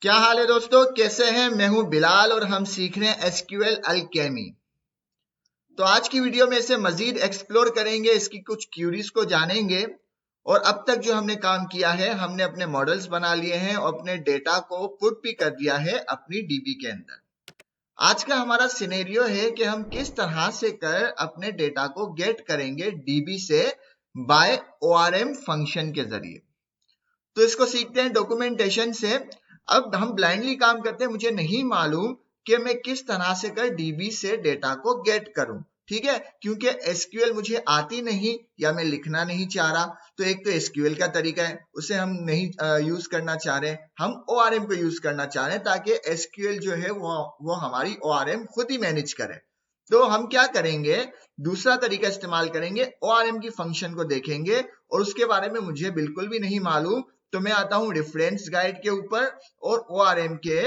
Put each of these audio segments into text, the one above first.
क्या हाल है दोस्तों, कैसे हैं? मैं हूं बिलाल और हम सीख रहे हैं एसक्यूएल अल्केमी। तो आज की वीडियो में इसे मजीद एक्सप्लोर करेंगे, इसकी कुछ क्यूरीज को जानेंगे। और अब तक जो हमने काम किया है, हमने अपने मॉडल्स बना लिए हैं और अपने डेटा को पुट भी कर दिया है अपनी डीबी के अंदर। आज का हमारा सिनेरियो है कि हम किस तरह से कर अपने डेटा को गेट करेंगे डीबी से बाय ओआरएम फंक्शन के जरिए। तो इसको सीखते हैं डॉक्यूमेंटेशन से। अब हम ब्लाइंडली काम करते हैं, मुझे नहीं मालूम कि मैं किस तरह से कर डीबी से डेटा को गेट करूं। ठीक है, क्योंकि एसक्यूएल मुझे आती नहीं या मैं लिखना नहीं चाह रहा। तो एक तो एसक्यूएल का तरीका है, उसे हम नहीं यूज करना चाह रहे, हम ओआरएम को यूज करना चाह रहे हैं ताकि एसक्यूएल जो है वो हमारी ओआरएम खुद ही मैनेज करे। तो हम क्या करेंगे, दूसरा तरीका इस्तेमाल करेंगे, ओआरएम की फंक्शन को देखेंगे और उसके बारे में मुझे बिल्कुल भी नहीं मालूम। तो मैं आता हूं रेफरेंस गाइड के ऊपर और ओआरएम के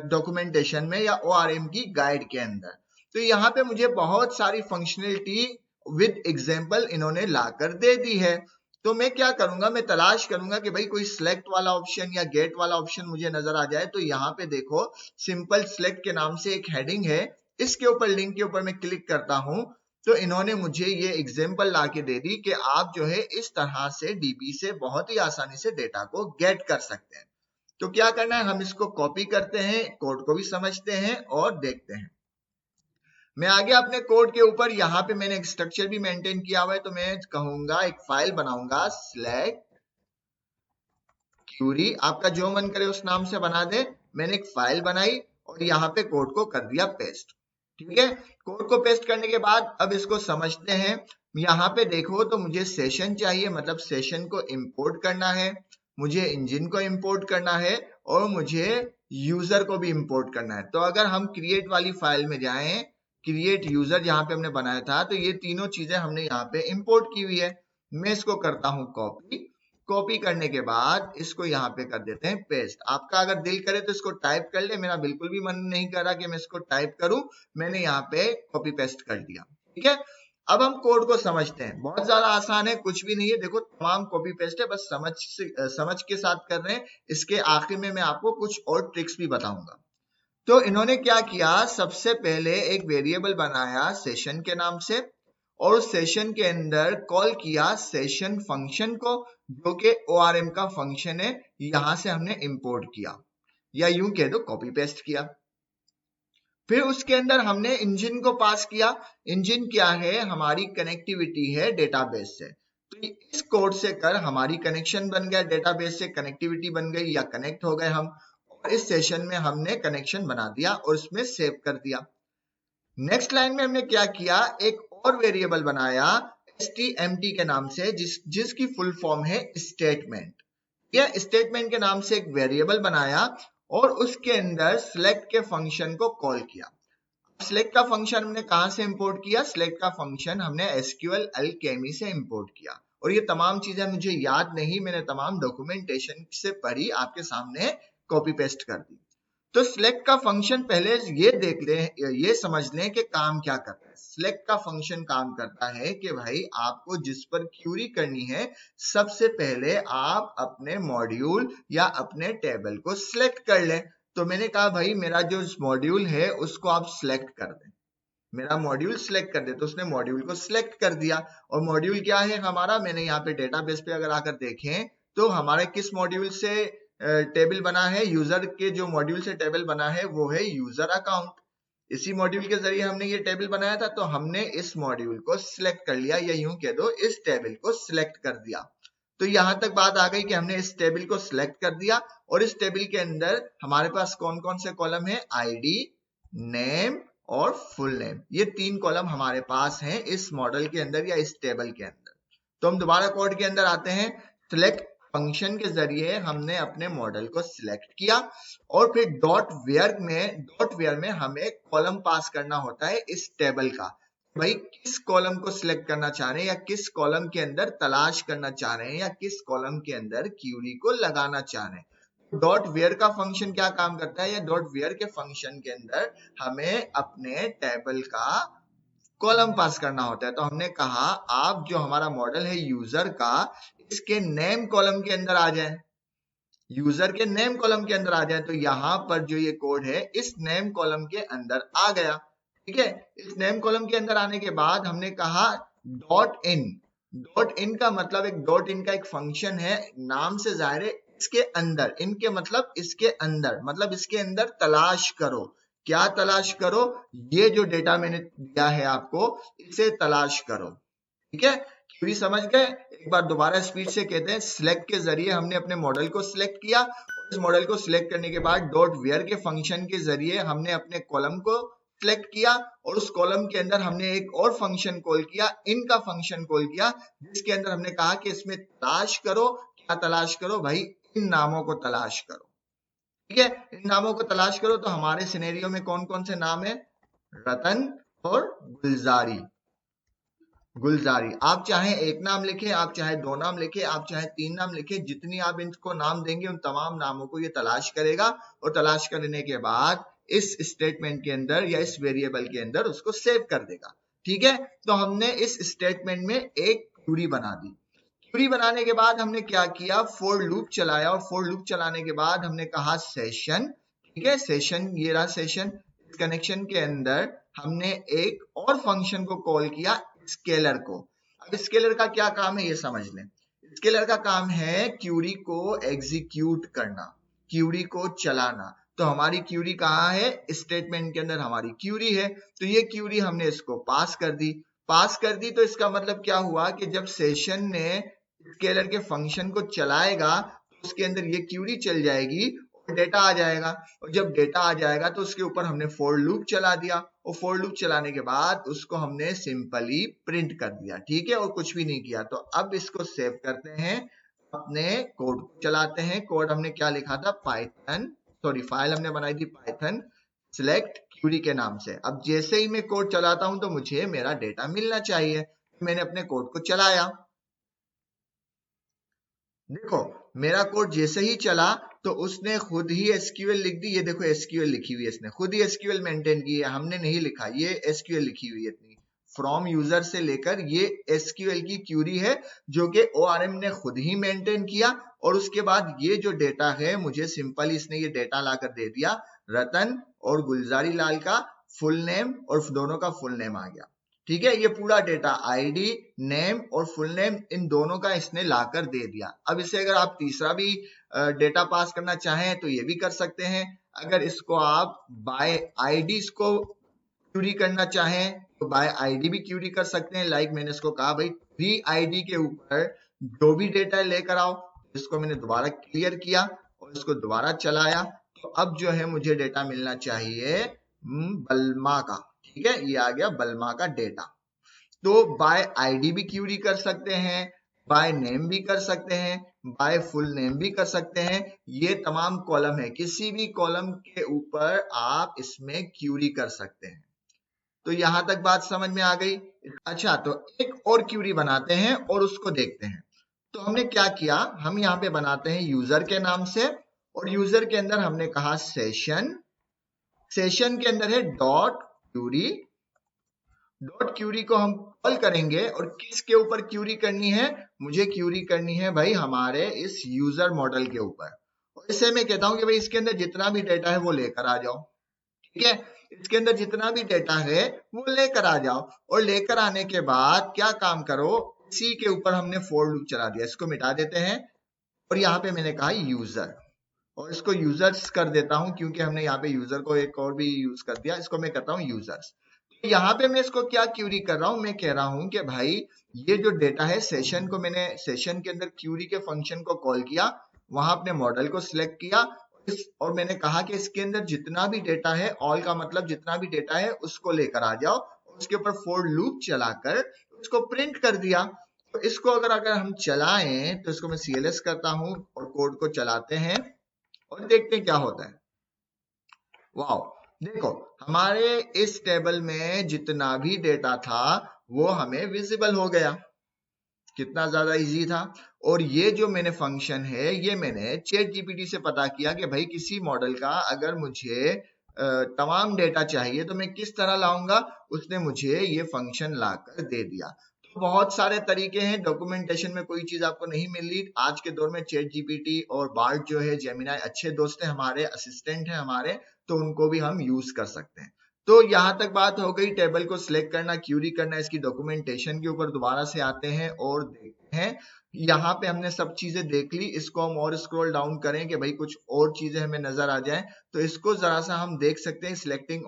डॉक्यूमेंटेशन में या ओआरएम की गाइड के अंदर। तो यहाँ पे मुझे बहुत सारी फंक्शनलिटी विद एग्जांपल इन्होंने लाकर दे दी है। तो मैं क्या करूंगा, मैं तलाश करूंगा कि भाई कोई सिलेक्ट वाला ऑप्शन या गेट वाला ऑप्शन मुझे नजर आ जाए। तो यहाँ पे देखो, सिंपल सिलेक्ट के नाम से एक हेडिंग है, इसके ऊपर लिंक के ऊपर मैं क्लिक करता हूं तो इन्होंने मुझे ये एग्जांपल लाके दे दी कि आप जो है इस तरह से डीबी से बहुत ही आसानी से डेटा को गेट कर सकते हैं। तो क्या करना है, हम इसको कॉपी करते हैं, कोड को भी समझते हैं और देखते हैं। मैं आगे अपने कोड के ऊपर, यहाँ पे मैंने एक स्ट्रक्चर भी मेंटेन किया हुआ है। तो मैं कहूंगा एक फाइल बनाऊंगा, सिलेक्ट क्यूरी, आपका जो मन करे उस नाम से बना दे। मैंने एक फाइल बनाई और यहाँ पे कोड को कर दिया पेस्ट। ठीक है, कोड को पेस्ट करने के बाद अब इसको समझते हैं। यहाँ पे देखो तो मुझे सेशन चाहिए, मतलब सेशन को इंपोर्ट करना है, मुझे इंजन को इंपोर्ट करना है और मुझे यूजर को भी इंपोर्ट करना है। तो अगर हम क्रिएट वाली फाइल में जाएं, क्रिएट यूजर जहां पे हमने बनाया था, तो ये तीनों चीजें हमने यहाँ पे इंपोर्ट की हुई है। मैं इसको करता हूं कॉपी। कॉपी करने के बाद इसको यहाँ पे कर देते हैं पेस्ट। आपका अगर दिल करे तो इसको टाइप कर ले, मेरा बिल्कुल भी मन नहीं कर रहा कि मैं इसको टाइप करूं। मैंने यहाँ पे कॉपी पेस्ट कर दिया। ठीक है, अब हम कोड को समझते हैं। बहुत ज्यादा आसान है, कुछ भी नहीं है। देखो, तमाम कॉपी पेस्ट है, बस समझ के साथ कर रहे हैं। इसके आखिर में मैं आपको कुछ और ट्रिक्स भी बताऊंगा। तो इन्होंने क्या किया, सबसे पहले एक वेरिएबल बनाया सेशन के नाम से और उस सेशन के अंदर कॉल किया सेशन फंक्शन को, जो कि ओआरएम का फंक्शन है। यहां से हमने इंपोर्ट किया या यूं कह दो कॉपी पेस्ट किया। फिर उसके अंदर हमने इंजन को पास किया। इंजन क्या है, हमारी कनेक्टिविटी है डेटाबेस से। तो इस कोड से कर हमारी कनेक्शन बन गया, डेटाबेस से कनेक्टिविटी बन गई या कनेक्ट हो गए हम। और इस सेशन में हमने कनेक्शन बना दिया और उसमें सेव कर दिया। नेक्स्ट लाइन में हमने क्या किया, एक और वेरिएबल बनाया stmt के नाम से, जिसकी फुल फॉर्म है स्टेटमेंट। यह स्टेटमेंट के नाम से एक वेरिएबल बनाया और उसके अंदर सिलेक्ट के फंक्शन को कॉल किया। सिलेक्ट का फंक्शन हमने कहां से इंपोर्ट किया, सिलेक्ट का फंक्शन हमने एसक्यूएल अल्केमी से इंपोर्ट किया। और ये तमाम चीजें मुझे याद नहीं, मैंने तमाम डॉक्यूमेंटेशन से पढ़ी, आपके सामने कॉपी पेस्ट कर दी। तो सिलेक्ट का फंक्शन पहले ये देख ले, ये समझ लें कि काम क्या करता है। सिलेक्ट का फंक्शन काम करता है कि भाई आपको जिस पर क्यूरी करनी है, सबसे पहले आप अपने मॉड्यूल या अपने टेबल को सिलेक्ट कर लें। तो मैंने कहा भाई मेरा जो मॉड्यूल है उसको आप सिलेक्ट कर दें, मेरा मॉड्यूल सिलेक्ट कर दे। तो उसने मॉड्यूल को सिलेक्ट कर दिया। और मॉड्यूल क्या है हमारा, मैंने यहाँ पे डेटाबेस पे अगर आकर देखें तो हमारे किस मॉड्यूल से टेबल बना है, यूजर के जो मॉड्यूल से टेबल बना है वो है यूजर अकाउंट। इसी मॉड्यूल के जरिए हमने ये टेबल बनाया था। तो हमने इस मॉड्यूल को सिलेक्ट कर लिया या यूं कह दो इस टेबल को सिलेक्ट कर दिया। तो यहां तक बात आ गई कि हमने इस टेबल को सिलेक्ट कर दिया और इस टेबल के अंदर हमारे पास कौन कौन से कॉलम है, आईडी, नेम और फुल नेम। ये तीन कॉलम हमारे पास हैं इस मॉडल के अंदर या इस टेबल के अंदर। तो हम दोबारा कोड के अंदर आते हैं। सिलेक्ट फंक्शन के जरिए हमने अपने मॉडल को सिलेक्ट किया और फिर डॉट वेयर में हमें कॉलम पास करना होता है इस टेबल का। भाई किस कॉलम को सिलेक्ट करना चाह रहे हैं या किस कॉलम के अंदर तलाश करना चाह रहे हैं या किस कॉलम के अंदर क्यूरी को लगाना चाह रहे हैं। डॉट वेयर का फंक्शन क्या काम करता है, या डॉट वेयर के फंक्शन के अंदर हमें अपने टेबल का कॉलम पास करना होता है। तो हमने कहा आप जो हमारा मॉडल है यूजर का, इसके नेम कॉलम के अंदर आ जाए। यूजर के नेम कॉलम के अंदर आ जाए। तो यहाँ पर जो ये कोड है इस नेम कॉलम के अंदर आ गया, ठीक है। इस नेम कॉलम के अंदर आने के बाद हमने कहा डॉट इन। डॉट इन का मतलब एक डॉट इन का एक फंक्शन है, नाम से जाहिर है इसके अंदर, इनके मतलब इसके अंदर, मतलब इसके अंदर तलाश करो। क्या तलाश करो? ये जो डेटा मैंने दिया है आपको इसे तलाश करो, ठीक है। क्वेरी समझ गए? एक बार दोबारा स्पीड से कहते हैं। सिलेक्ट के जरिए हमने अपने मॉडल को सिलेक्ट किया, और इस मॉडल को सिलेक्ट करने के बाद डॉट वेयर के फंक्शन के जरिए हमने अपने कॉलम को सिलेक्ट किया, और उस कॉलम के अंदर हमने एक और फंक्शन कॉल किया, इनका फंक्शन कॉल किया, जिसके अंदर हमने कहा कि इसमें तलाश करो। क्या तलाश करो भाई? इन नामों को तलाश करो, ठीक है। इन नामों को तलाश करो। तो हमारे सिनेरियो में कौन कौन से नाम है? रतन और गुलजारी। गुलजारी, आप चाहे एक नाम लिखे, आप चाहे दो नाम लिखे, आप चाहे तीन नाम लिखे, जितनी आप इनको नाम देंगे उन तमाम नामों को ये तलाश करेगा, और तलाश करने के बाद इस स्टेटमेंट के अंदर या इस वेरिएबल के अंदर उसको सेव कर देगा, ठीक है। तो हमने इस स्टेटमेंट में एक क्वेरी बना दी। क्वेरी बनाने के बाद हमने क्या किया? फॉर लूप चलाया, और फॉर लूप चलाने के बाद हमने कहा सेशन, ठीक है। सेशन, ये रहा सेशन। इस कनेक्शन के अंदर हमने एक और फंक्शन को कॉल किया, स्केलर को। अब स्केलर का क्या काम है ये समझ लें। स्केलर का काम है क्यूरी को एग्जीक्यूट करना, क्यूरी को चलाना। तो हमारी क्यूरी कहाँ है? स्टेटमेंट के अंदर हमारी क्यूरी है। तो ये क्यूरी हमने इसको पास कर दी। पास कर दी तो इसका मतलब क्या हुआ कि जब सेशन ने स्केलर के फंक्शन को चलाएगा तो उसके अंदर ये क्यूरी चल जाएगी और डेटा आ जाएगा, और जब डेटा आ जाएगा तो उसके ऊपर हमने फॉर लूप चला दिया, और फॉर लूप चलाने के बाद उसको हमने सिंपली प्रिंट कर दिया, ठीक है, और कुछ भी नहीं किया। तो अब इसको सेव करते हैं, अपने कोड को चलाते हैं। कोड हमने क्या लिखा था? पाइथन, सॉरी फाइल हमने बनाई थी पाइथन सिलेक्ट क्यूरी के नाम से। अब जैसे ही मैं कोड चलाता हूं तो मुझे मेरा डेटा मिलना चाहिए। मैंने अपने कोड को चलाया, देखो मेरा कोड जैसे ही चला तो उसने खुद ही एसक्यूएल लिख दी। ये देखो एसक्यूएल लिखी हुई है, इसने खुद ही एसक्यूएल मेंटेन की है, हमने नहीं लिखा। ये एसक्यूएल लिखी हुई है इतनी, फ्रॉम यूजर से लेकर ये एसक्यूएल की क्यूरी है जो कि ओआरएम ने खुद ही मेंटेन किया। और उसके बाद ये जो डेटा है मुझे सिंपल इसने ये डेटा लाकर दे दिया, रतन और गुलजारी लाल का फुल नेम, और दोनों का फुल नेम आ गया, ठीक है। ये पूरा डेटा आईडी, नेम और फुल नेम इन दोनों का इसने लाकर दे दिया। अब इसे अगर आप तीसरा भी डेटा पास करना चाहें तो ये भी कर सकते हैं। अगर इसको आप बाय आईडी को क्यूरी करना चाहें तो बाय आईडी भी क्यूरी कर सकते हैं। लाइक मैंने इसको कहा भाई 3 आईडी के ऊपर जो भी डेटा लेकर आओ। इसको मैंने दोबारा क्लियर किया और इसको दोबारा चलाया, तो अब जो है मुझे डेटा मिलना चाहिए बलमा का, ठीक है। ये आ गया बलमा का डेटा। तो बाय आईडी भी क्यूरी कर सकते हैं, बाय नेम भी कर सकते हैं, बाय फुल नेम भी कर सकते हैं। ये तमाम कॉलम है, किसी भी कॉलम के ऊपर आप इसमें क्यूरी कर सकते हैं। तो यहां तक बात समझ में आ गई। अच्छा, तो एक और क्यूरी बनाते हैं और उसको देखते हैं। तो हमने क्या किया? हम यहाँ पे बनाते हैं यूजर के नाम से, और यूजर के अंदर हमने कहा सेशन। सेशन के अंदर है डॉट क्यूरी। डॉट क्यूरी को हम कॉल करेंगे, और किसके ऊपर क्यूरी करनी है? मुझे क्यूरी करनी है भाई हमारे इस यूजर मॉडल के ऊपर। और इसे मैं कहता हूं कि भाई इसके अंदर जितना भी डेटा है वो लेकर आ जाओ, ठीक है। इसके अंदर जितना भी डेटा है वो लेकर आ जाओ, और लेकर आने के बाद क्या काम करो? इसी के ऊपर हमने फॉर लूप चला दिया। इसको मिटा देते हैं, और यहाँ पे मैंने कहा यूजर, और इसको यूजर्स कर देता हूं क्योंकि हमने यहाँ पे यूजर को एक और भी यूज कर दिया। इसको मैं कहता हूँ यूजर्स। यहाँ पे मैं इसको क्या क्यूरी कर रहा हूँ? मैं कह रहा हूँ कि भाई ये जो डेटा है सेशन को, मैंने सेशन के अंदर क्यूरी के फंक्शन को कॉल किया, वहां अपने मॉडल को सिलेक्ट किया, और मैंने कहा कि इसके अंदर जितना भी डेटा है, ऑल का मतलब जितना भी डेटा है उसको लेकर आ जाओ, उसके ऊपर फॉर लूप चलाकर उसको प्रिंट कर दिया। तो इसको अगर हम चलाएं तो इसको मैं CLS करता हूं और कोड को चलाते हैं और देखते हैं क्या होता है। वाओ, देखो हमारे इस टेबल में जितना भी डेटा था वो हमें विजिबल हो गया। कितना ज्यादा इजी था। और ये जो मैंने फंक्शन है ये मैंने चैट जीपीटी से पता किया कि भाई किसी मॉडल का अगर मुझे तमाम डेटा चाहिए तो मैं किस तरह लाऊंगा। उसने मुझे ये फंक्शन लाकर दे दिया। तो बहुत सारे तरीके हैं, डॉक्यूमेंटेशन में कोई चीज आपको नहीं मिल रही, आज के दौर में चैट जीपीटी और बार्ड जो है, जेमिनाई अच्छे दोस्त हैं हमारे, असिस्टेंट हैं हमारे, तो उनको भी हम यूज कर सकते हैं। तो यहाँ तक बात हो गई टेबल को सिलेक्ट करना, क्यूरी करना, इसकी डॉक्यूमेंटेशन के ऊपर दोबारा से आते हैं और देखते हैं। यहाँ पे हमने सब चीजें देख ली, इसको हम और स्क्रॉल डाउन करें कि भाई कुछ और चीजें हमें नजर आ जाए, तो इसको जरा सा हम देख सकते हैं, selecting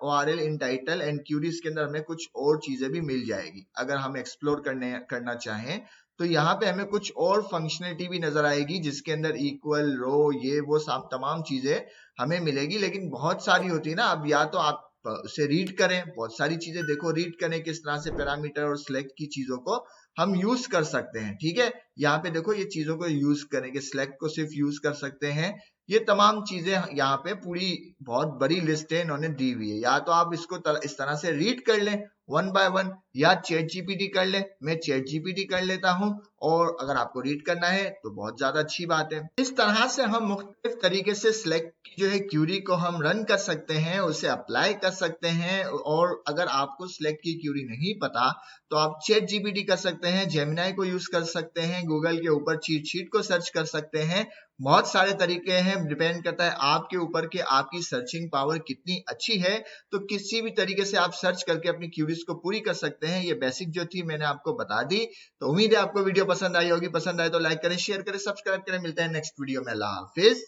ORL in title and queries के अंदर हमें कुछ और चीजें भी मिल जाएगी। अगर हम एक्सप्लोर करना चाहें तो यहाँ पे हमें कुछ और फंक्शनलिटी भी नजर आएगी, जिसके अंदर इक्वल, रो, ये वो सब तमाम चीजें हमें मिलेगी, लेकिन बहुत सारी होती है ना। अब या तो आप उसे रीड करें, बहुत सारी चीजें देखो, रीड करें किस तरह से पैरामीटर और सिलेक्ट की चीजों को हम यूज कर सकते हैं। ठीक है, यहाँ पे देखो ये चीजों को यूज करेंगे, सिलेक्ट को सिर्फ यूज कर सकते हैं, ये तमाम चीजें यहाँ पे पूरी बहुत बड़ी लिस्ट है इन्होंने दी हुई है। या तो आप इसको इस तरह से रीड कर लें वन बाय वन, या चैट जीपीटी कर ले, मैं चैट जीपीटी कर लेता हूं, और अगर आपको रीड करना है तो बहुत ज्यादा अच्छी बात है। इस तरह से हम मुख्तलिफ तरीके से सिलेक्ट जो है क्यूरी को हम रन कर सकते हैं, उसे अप्लाई कर सकते हैं। और अगर आपको सिलेक्ट की क्यूरी नहीं पता तो आप चैट जीपीटी कर सकते हैं, जेमिनाई को यूज कर सकते हैं, गूगल के ऊपर चीट शीट को सर्च कर सकते हैं। बहुत सारे तरीके हैं, डिपेंड करता है आपके ऊपर कि आपकी सर्चिंग पावर कितनी अच्छी है। तो किसी भी तरीके से आप सर्च करके अपनी क्यूरीज को पूरी कर सकते हैं। ये बेसिक जो थी मैंने आपको बता दी। तो उम्मीद है आपको वीडियो पसंद आई होगी, पसंद आए तो लाइक करें, शेयर करें, सब्सक्राइब करें। मिलते हैं नेक्स्ट वीडियो में। अल्लाह हाफिज।